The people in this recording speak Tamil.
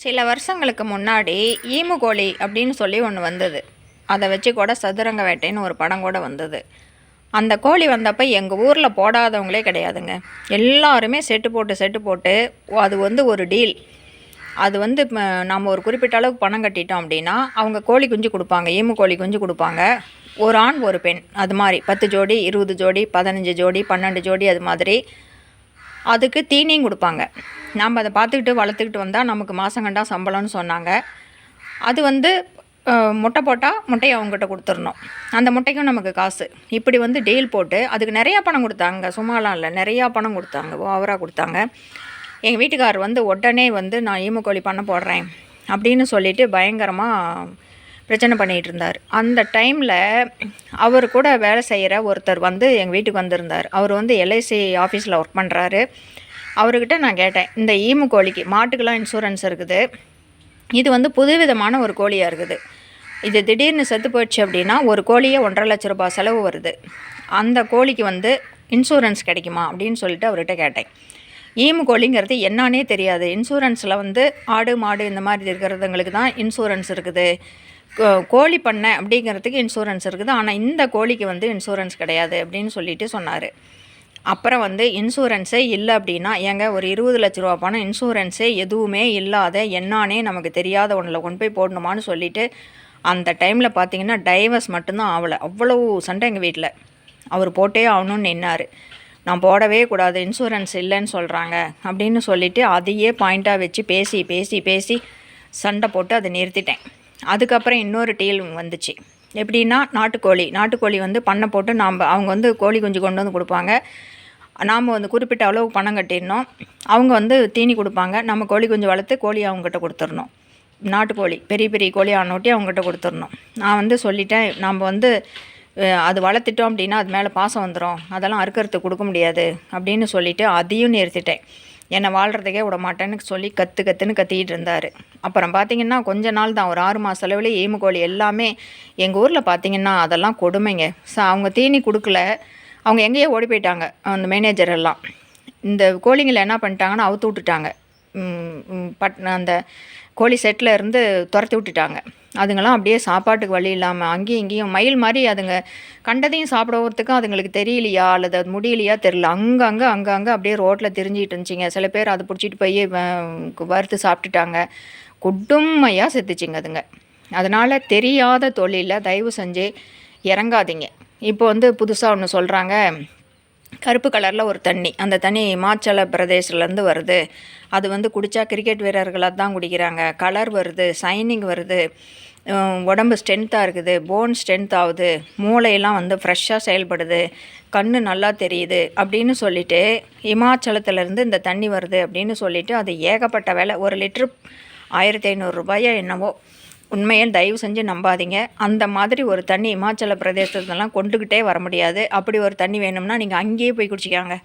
சில வருஷங்களுக்கு முன்னாடி ஈமுகோழி அப்படின்னு சொல்லி ஒன்று வந்தது. அதை வச்சு கூட சதுரங்க வேட்டைன்னு ஒரு படம் கூட வந்தது. அந்த கோழி வந்தப்போ எங்கள் ஊரில் போடாதவங்களே கிடையாதுங்க. எல்லாருமே செட்டு போட்டு அது ஒரு டீல். அது நம்ம ஒரு குறிப்பிட்ட அளவுக்கு பணம் கட்டிட்டோம் அப்படின்னா அவங்க கோழி குஞ்சு கொடுப்பாங்க, ஈமு கோழி குஞ்சு கொடுப்பாங்க. ஒரு ஆண் ஒரு பெண், அது மாதிரி 10 ஜோடி 20 ஜோடி 15 ஜோடி 12 ஜோடி, அது மாதிரி அதுக்கு தீனியும் கொடுப்பாங்க. நாம் அதை பார்த்துக்கிட்டு வளர்த்துக்கிட்டு வந்தால் நமக்கு மாதங்கண்டா சம்பளம்னு சொன்னாங்க. அது முட்டை போட்டால் முட்டையை அவங்ககிட்ட கொடுத்துடணும், அந்த முட்டைக்கும் நமக்கு காசு. இப்படி டீல் போட்டு அதுக்கு நிறையா பணம் கொடுத்தாங்க. சும்மாலாம் இல்லை, நிறையா பணம் கொடுத்தாங்க, ஓவராக கொடுத்தாங்க. எங்கள் வீட்டுக்காரர் உடனே நான் ஈமுக்கோழி பண்ண போடுறேன் அப்படின்னு சொல்லிட்டு பயங்கரமாக பிரச்சனை பண்ணிகிட்டு இருந்தார். அந்த டைமில் அவர் கூட வேலை செய்கிற ஒருத்தர் எங்கள் வீட்டுக்கு வந்திருந்தார். அவர் எல்ஐசி ஆஃபீஸில் ஒர்க் பண்ணுறாரு. அவர்கிட்ட நான் கேட்டேன், இந்த ஈமு கோழிக்கு மாட்டுக்கெலாம் இன்சூரன்ஸ் இருக்குது, இது புதுவிதமான ஒரு கோழியாக இருக்குது, இது திடீர்னு செத்து போயிடுச்சு அப்படின்னா ஒரு கோழியே 1.5 லட்ச ரூபாய் செலவு வருது, அந்த கோழிக்கு இன்சூரன்ஸ் கிடைக்குமா அப்படின்னு சொல்லிட்டு அவர்கிட்ட கேட்டேன். ஈமு கோழிங்கிறது என்னானே தெரியாது. இன்சூரன்ஸில் ஆடு மாடு இந்த மாதிரி இருக்கிறதுங்களுக்கு தான் இன்சூரன்ஸ் இருக்குது, கோழி பண்ணை அப்படிங்கிறதுக்கு இன்சூரன்ஸ் இருக்குது, ஆனால் இந்த கோழிக்கு இன்சூரன்ஸ் கிடையாது அப்படின்னு சொல்லிட்டு சொன்னார். அப்புறம் இன்சூரன்ஸே இல்லை அப்படின்னா ஏங்க, ஒரு 20 லட்ச ரூபா பணம் இன்சூரன்ஸே எதுவுமே இல்லாத என்னானே நமக்கு தெரியாத ஒன்றில் கொண்டு போய் போடணுமான்னு சொல்லிவிட்டு அந்த டைமில் பார்த்திங்கன்னா டைவர்ஸ் மட்டும்தான் ஆகலை. அவ்வளவு சண்டை எங்கள் வீட்டில். அவர் போட்டே ஆகணும்னு நின்னார். நான் போடவே கூடாது, இன்சூரன்ஸ் இல்லைன்னு சொல்கிறாங்க அப்படின்னு சொல்லிவிட்டு அதையே பாயிண்ட்டாக வச்சு பேசி பேசி பேசி சண்டை போட்டு அதை நிறுத்திட்டேன். அதுக்கப்புறம் இன்னொரு டீல் வந்துச்சு. எப்படின்னா, நாட்டுக்கோழி பண்ணை போட்டு அவங்க கோழி குஞ்சு கொண்டு கொடுப்பாங்க. நாம் குறிப்பிட்ட அளவு பணம் கட்டிடணும். அவங்க தீனி கொடுப்பாங்க. நம்ம கோழி குஞ்சு வளர்த்து கோழி அவங்ககிட்ட கொடுத்துடணும். நாட்டுக்கோழி பெரிய பெரிய கோழி ஆனோட்டி அவங்ககிட்ட கொடுத்துடணும். நான் சொல்லிட்டேன், நம்ம அது வளர்த்துட்டோம் அப்படின்னா அது மேலே பாசம் வந்துடும், அதெல்லாம் அறுக்கிறதுக்கு கொடுக்க முடியாது அப்படின்னு சொல்லிவிட்டு அதையும் நிறுத்திட்டேன். என்னை வாழ்கிறதுக்கே விட மாட்டேன்னு சொல்லி கற்றுன்னு கத்திக்கிட்டு இருந்தார். அப்புறம் பார்த்திங்கன்னா கொஞ்ச நாள் தான், ஒரு 6 மாத செலவில் ஈமு கோழி எல்லாமே எங்கள் ஊரில் பார்த்திங்கன்னா அதெல்லாம் கொடுமைங்க. அவங்க தீனி கொடுக்கல, அவங்க எங்கேயோ ஓடி போயிட்டாங்க அந்த மேனேஜர் எல்லாம். இந்த கோழிங்களை என்ன பண்ணிட்டாங்கன்னா அவுத்து விட்டுட்டாங்க. அந்த கோழி செட்டில் இருந்து துரத்தி விட்டுட்டாங்க. அதுங்கெல்லாம் அப்படியே சாப்பாட்டுக்கு வழி இல்லாமல் அங்கேயும் இங்கேயும் மயில் மாதிரி அதுங்க கண்டதையும் சாப்பிடறதுக்கும் அதுங்களுக்கு தெரியலையா அல்லது அது முடியலையா தெரில, அங்கங்கே அப்படியே ரோட்டில் திரிஞ்சிக்கிட்டு இருந்துச்சிங்க. சில பேர் அதை பிடிச்சிட்டு போய் வறுத்து சாப்பிட்டுட்டாங்க. கொடுமையாக செத்துச்சிங்க அதுங்க. அதனால் தெரியாத தொழிலில் தயவு செஞ்சு இறங்காதீங்க. இப்போ புதுசாக ஒன்று சொல்கிறாங்க, கருப்பு கலரில் ஒரு தண்ணி, அந்த தண்ணி இமாச்சல பிரதேசிலேருந்து வருது, அது குடித்தா கிரிக்கெட் வீரர்களாக தான் குடிக்கிறாங்க, கலர் வருது, சைனிங் வருது, உடம்பு ஸ்ட்ரென்த்தாக இருக்குது, போன் ஸ்ட்ரென்த் ஆகுது, மூளையெல்லாம் ஃப்ரெஷ்ஷாக செயல்படுது, கண் நல்லா தெரியுது அப்படின்னு சொல்லிவிட்டு இமாச்சலத்துலேருந்து இந்த தண்ணி வருது அப்படின்னு சொல்லிவிட்டு அது ஏகப்பட்ட விலை. 1 லிட்ரு 1500 ரூபாயா என்னவோ. உண்மையில் தயவு செஞ்சு நம்பாதீங்க. அந்த மாதிரி ஒரு தண்ணி இமாச்சல பிரதேசத்துலலாம் கொண்டுக்கிட்டே வர முடியாது. அப்படி ஒரு தண்ணி வேணும்னா நீங்கள் அங்கேயே போய் குடிச்சிக்காங்க.